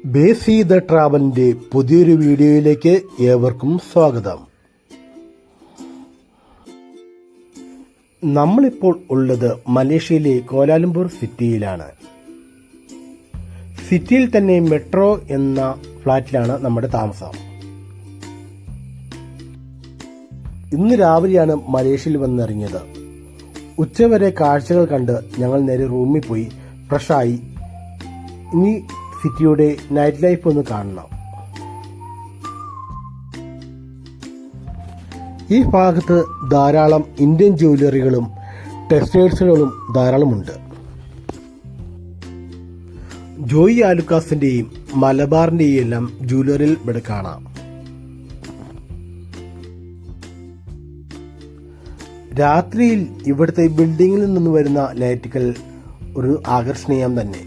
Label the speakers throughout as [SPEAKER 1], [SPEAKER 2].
[SPEAKER 1] ബേസി the ട്രാവലിൻ്റെ പുതിയൊരു വീഡിയോയിലേക്ക് ഏവർക്കും സ്വാഗതം. നമ്മളിപ്പോൾ ഉള്ളത് മലേഷ്യയിലെ കോലാലംപൂർ സിറ്റിയിലാണ്. സിറ്റിയിൽ തന്നെ മെട്രോ എന്ന ഫ്ലാറ്റിലാണ് നമ്മുടെ താമസം. ഇന്ന് രാവിലെയാണ് മലേഷ്യയിൽ വന്നിറങ്ങിയത്. ഉച്ചവരെ കാഴ്ചകൾ കണ്ട് ഞങ്ങൾ നേരെ റൂമിൽ പോയി ഫ്രഷായി. ഇനി സിറ്റിയുടെ നൈറ്റ് ലൈഫ് ഒന്ന് കാണണം. ഈ ഭാഗത്ത് ധാരാളം ഇന്ത്യൻ ജ്വല്ലറികളും ടെക്സ്റ്റൈൽസുകളും ധാരാളമുണ്ട്. ജോയി ആലുക്കാസിന്റെയും മലബാറിന്റെയും എല്ലാം ജ്വല്ലറിയിൽ ഇവിടെ കാണാം. രാത്രിയിൽ ഇവിടുത്തെ ബിൽഡിങ്ങിൽ നിന്ന് വരുന്ന ലൈറ്റുകൾ ഒരു ആകർഷണീയം തന്നെ.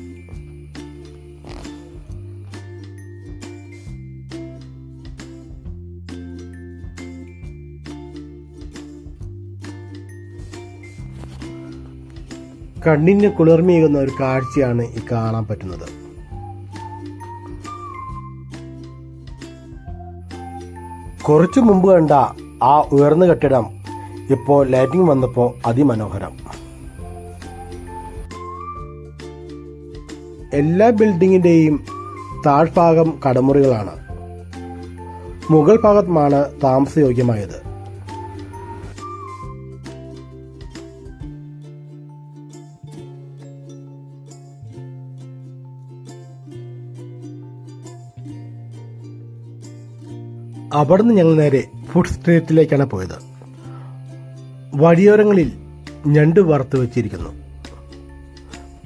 [SPEAKER 1] കണ്ണിന് കുളിർമയേകുന്ന ഒരു കാഴ്ചയാണ് ഈ കാണാൻ പറ്റുന്നത്. കുറച്ചു മുമ്പ് കണ്ട ആ ഉയർന്ന കെട്ടിടം ഇപ്പോൾ ലൈറ്റിംഗ് വന്നപ്പോൾ അതിമനോഹരം. എല്ലാ ബിൽഡിങ്ങിന്റെയും താഴ്ഭാഗം കടമുറികളാണ്. മുകൾ ഭാഗത്താണ് താമസയോഗ്യമായത്. അവിടുന്ന് ഞങ്ങൾ നേരെ ഫുഡ് സ്ട്രീറ്റിലേക്കാണ് പോയത്. വഴിയോരങ്ങളിൽ ഞണ്ട് വറുത്ത് വെച്ചിരിക്കുന്നു.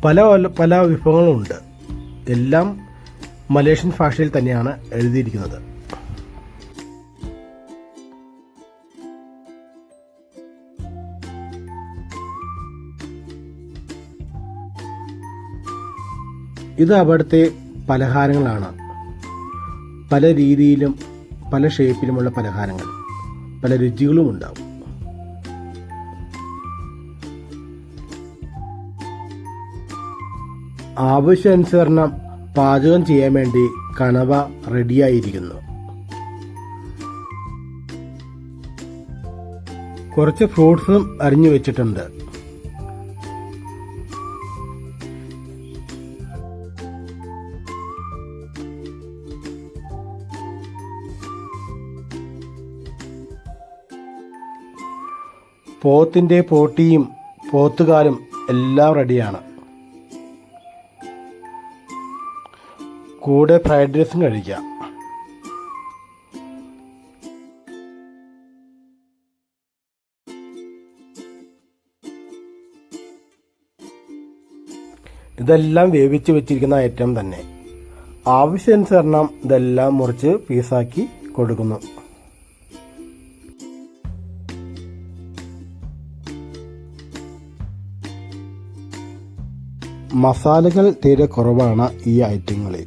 [SPEAKER 1] പല പല വിഭവങ്ങളുമുണ്ട്. എല്ലാം മലേഷ്യൻ ഭാഷയിൽ തന്നെയാണ് എഴുതിയിരിക്കുന്നത്. ഇത് അവിടുത്തെ പലഹാരങ്ങളാണ്. പല രീതിയിലും പല ഷേപ്പിലുമുള്ള പലഹാരങ്ങൾ, പല രുചികളും ഉണ്ടാവും. ആവശ്യാനുസരണം പാചകം ചെയ്യാൻ വേണ്ടി കണവ റെഡിയായിരിക്കുന്നു. കുറച്ച് ഫ്രൂട്ട്സും അരിഞ്ഞു വെച്ചിട്ടുണ്ട്. പോത്തിന്റെ പോട്ടിയും പോത്തുകാലും എല്ലാം റെഡിയാണ്. കൂടെ ഫ്രൈഡ് റൈസും കഴിക്കാം. ഇതെല്ലാം വേവിച്ച് വെച്ചിരിക്കുന്ന ഐറ്റം തന്നെ. ആവശ്യാനുസരണം ഇതെല്ലാം മുറിച്ച് പീസാക്കി കൊടുക്കുന്നു. മസാലകൾ തീരെ കുറവാണ് ഈ ഐറ്റങ്ങളിൽ.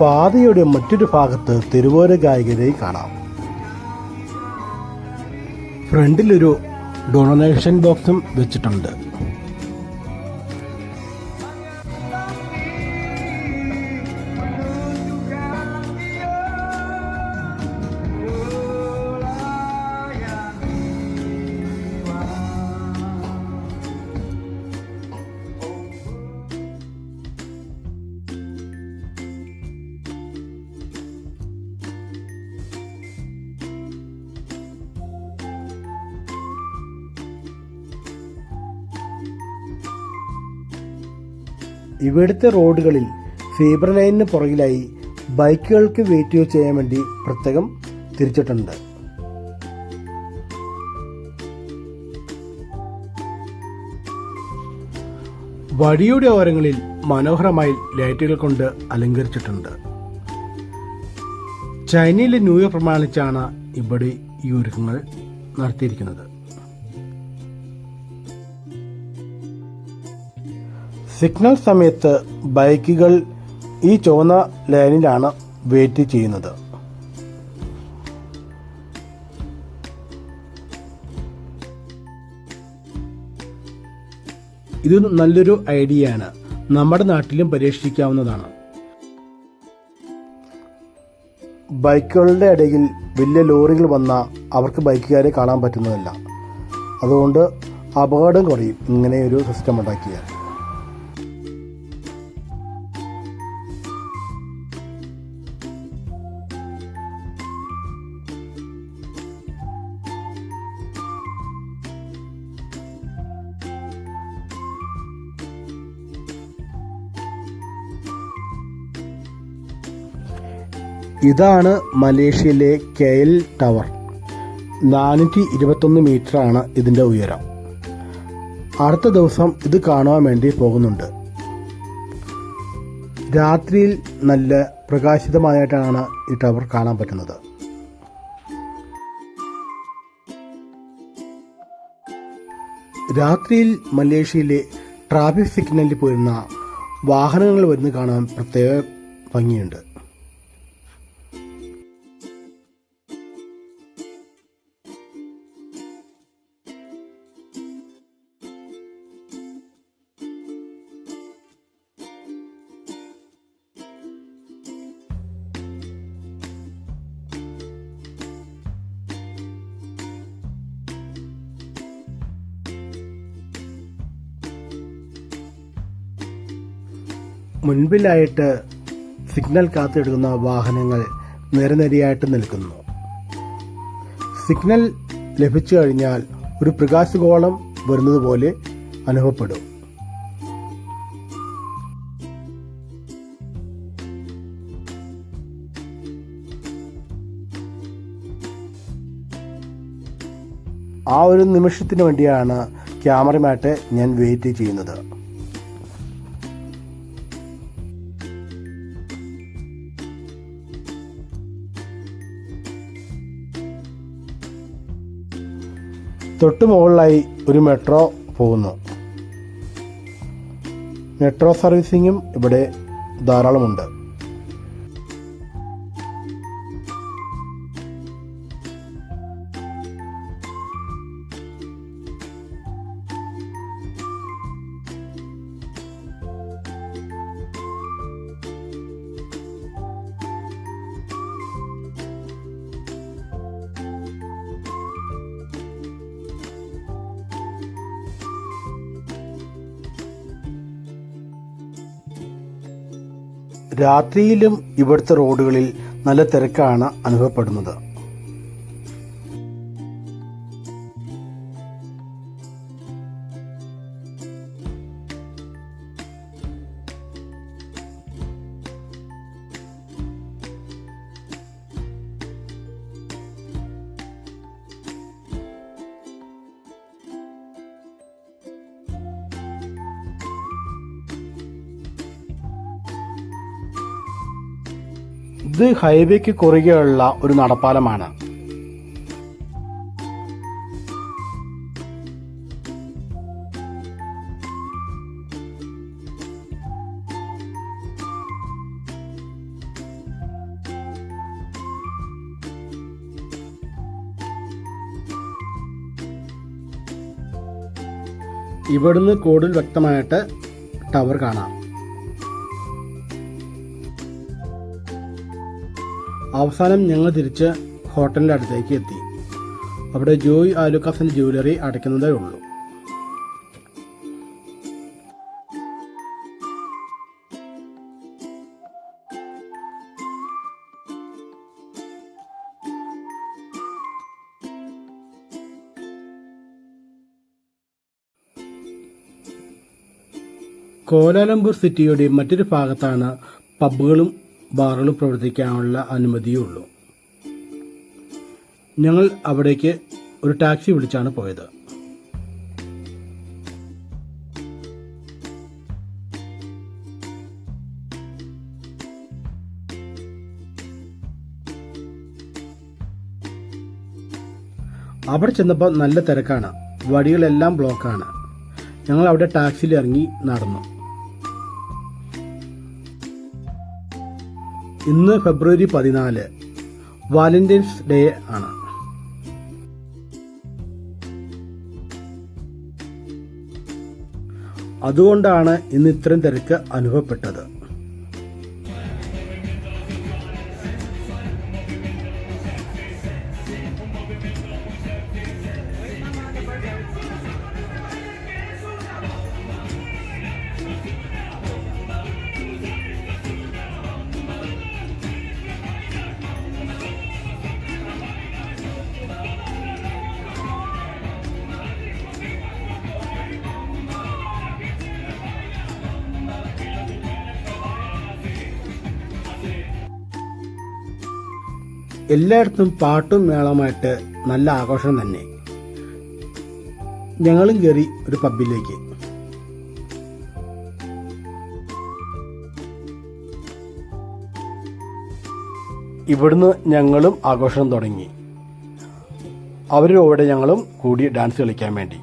[SPEAKER 1] പാതയുടെ മറ്റൊരു ഭാഗത്ത് തെരുവോര ഗായകരെ കാണാം. ഫ്രണ്ടിലൊരു ഡൊണേഷൻ ബോക്സും വെച്ചിട്ടുണ്ട്. ഇവിടുത്തെ റോഡുകളിൽ സീബ്ര ലൈനിന് പുറകിലായി ബൈക്കുകൾക്ക് വെയിറ്റ് ചെയ്യാൻ വേണ്ടി പ്രത്യേകം തിരിച്ചിട്ടുണ്ട്. വഴിയുടെ ഓരങ്ങളിൽ മനോഹരമായി ലൈറ്റുകൾ കൊണ്ട് അലങ്കരിച്ചിട്ടുണ്ട്. ചൈനയിലെ ന്യൂ ഇയർ പ്രമാണിച്ചാണ് ഇവിടെ ഈ ഒരുക്കങ്ങൾ നടത്തിയിരിക്കുന്നത്. സിഗ്നൽ സമയത്ത് ബൈക്കുകൾ ഈ ചുവന്ന ലൈനിലാണ് വെയിറ്റ് ചെയ്യുന്നത്. ഇത് നല്ലൊരു ഐഡിയയാണ്. നമ്മുടെ നാട്ടിലും പരീക്ഷിക്കാവുന്നതാണ്. ബൈക്കുകളുടെ ഇടയിൽ വലിയ ലോറികൾ വന്നാൽ അവർക്ക് ബൈക്കുകാരെ കാണാൻ പറ്റുന്നതല്ല. അതുകൊണ്ട് അപകടം കുറയും ഇങ്ങനെ ഒരു സിസ്റ്റം ഉണ്ടാക്കിയാൽ. ഇതാണ് മലേഷ്യയിലെ KL ടവർ. 421 മീറ്ററാണ് ഇതിൻ്റെ ഉയരം. അടുത്ത ദിവസം ഇത് കാണുവാൻ വേണ്ടി പോകുന്നുണ്ട്. രാത്രിയിൽ നല്ല പ്രകാശിതമായിട്ടാണ് ഈ ടവർ കാണാൻ പറ്റുന്നത്. രാത്രിയിൽ മലേഷ്യയിലെ ട്രാഫിക് സിഗ്നലിൽ പോരുന്ന വാഹനങ്ങൾ വരുന്ന കാണാൻ പ്രത്യേക ഭംഗിയുണ്ട്. മുൻപിലായിട്ട് സിഗ്നൽ കാത്തിടുന്ന വാഹനങ്ങൾ നിരനിരയായിട്ട് നിൽക്കുന്നു. സിഗ്നൽ ലഭിച്ചു കഴിഞ്ഞാൽ ഒരു പ്രകാശഗോളം വരുന്നത് പോലെ അനുഭവപ്പെടും. ആ ഒരു നിമിഷത്തിന് വേണ്ടിയാണ് ക്യാമറമായിട്ട് ഞാൻ വെയിറ്റ് ചെയ്യുന്നത്. തൊട്ടു മുകളിലായി ഒരു മെട്രോ പോകുന്നു. മെട്രോ സർവീസിങ്ങും ഇവിടെ ധാരാളമുണ്ട്. രാത്രിയിലും ഇവിടുത്തെ റോഡുകളിൽ നല്ല തിരക്കാണ് അനുഭവപ്പെടുന്നത്. ഇത് ഹൈവേക്ക് കുറുകെയുള്ള ഒരു നടപ്പാലമാണ്. ഇവിടുന്ന് കൂടുതൽ വ്യക്തമായിട്ട് ടവർ കാണാം. അവസാനം ഞങ്ങൾ തിരിച്ച് ഹോട്ടലിൻ്റെ അടുത്തേക്ക് എത്തി. അവിടെ ജോയ് ആലുക്കാസിൻ്റെ ജ്വല്ലറി അടയ്ക്കുന്നതേ ഉള്ളൂ. കോലാലംപൂർ സിറ്റിയുടെ മറ്റൊരു ഭാഗത്താണ് പബ്ബുകളും ബാറുകളും പ്രവർത്തിക്കാനുള്ള അനുമതിയുള്ളൂ. ഞങ്ങൾ അവിടേക്ക് ഒരു ടാക്സി വിളിച്ചാണ് പോയത്. അവിടെ ചെന്നപ്പോൾ നല്ല തിരക്കാണ്. വഴികളെല്ലാം ബ്ലോക്കാണ്. ഞങ്ങൾ അവിടെ ടാക്സിയിൽ ഇറങ്ങി നടന്നു. ഇന്ന് ഫെബ്രുവരി 14, വാലന്റൈൻസ് ഡേ ആണ്. അതുകൊണ്ടാണ് ഇന്ന് ഇത്രയും തിരക്ക് അനുഭവപ്പെട്ടത്. എല്ലായിടത്തും പാട്ടും മേളമായിട്ട് നല്ല ആഘോഷം തന്നെ. ഞങ്ങളും കയറി ഒരു പബ്ബിലേക്ക്. ഇവിടുന്ന് ഞങ്ങളും ആഘോഷം തുടങ്ങി. അവരുടെ കൂടെ ഞങ്ങളും കൂടി ഡാൻസ് കളിക്കാൻ വേണ്ടി.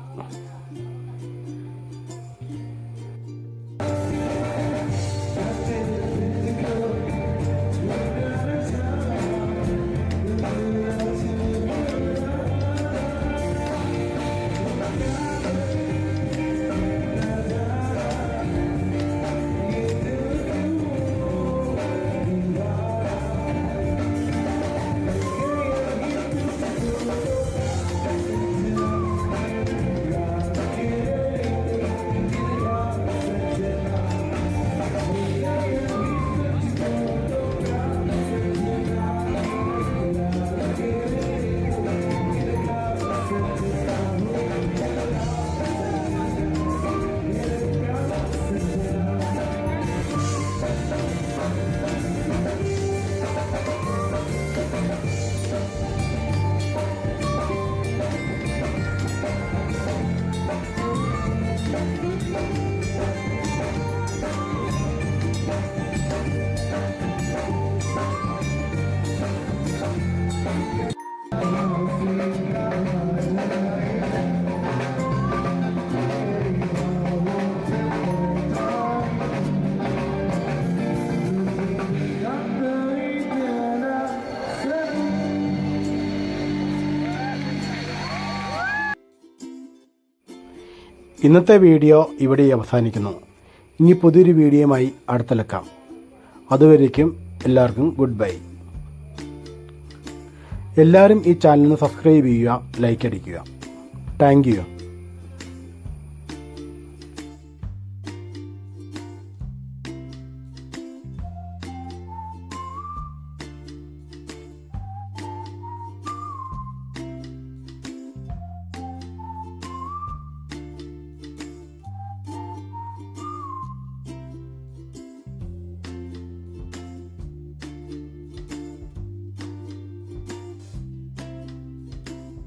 [SPEAKER 1] ഇന്നത്തെ വീഡിയോ ഇവിടെ അവസാനിക്കുന്നു. ഇനി പുതിയൊരു വീഡിയോയുമായി അടുത്തിലെക്കാം. അതുവരേക്കും എല്ലാവർക്കും ഗുഡ് ബൈ. എല്ലാവരും ഈ ചാനലിന് സബ്സ്ക്രൈബ് ചെയ്യുക, ലൈക്ക് അടിക്കുക. Thank you.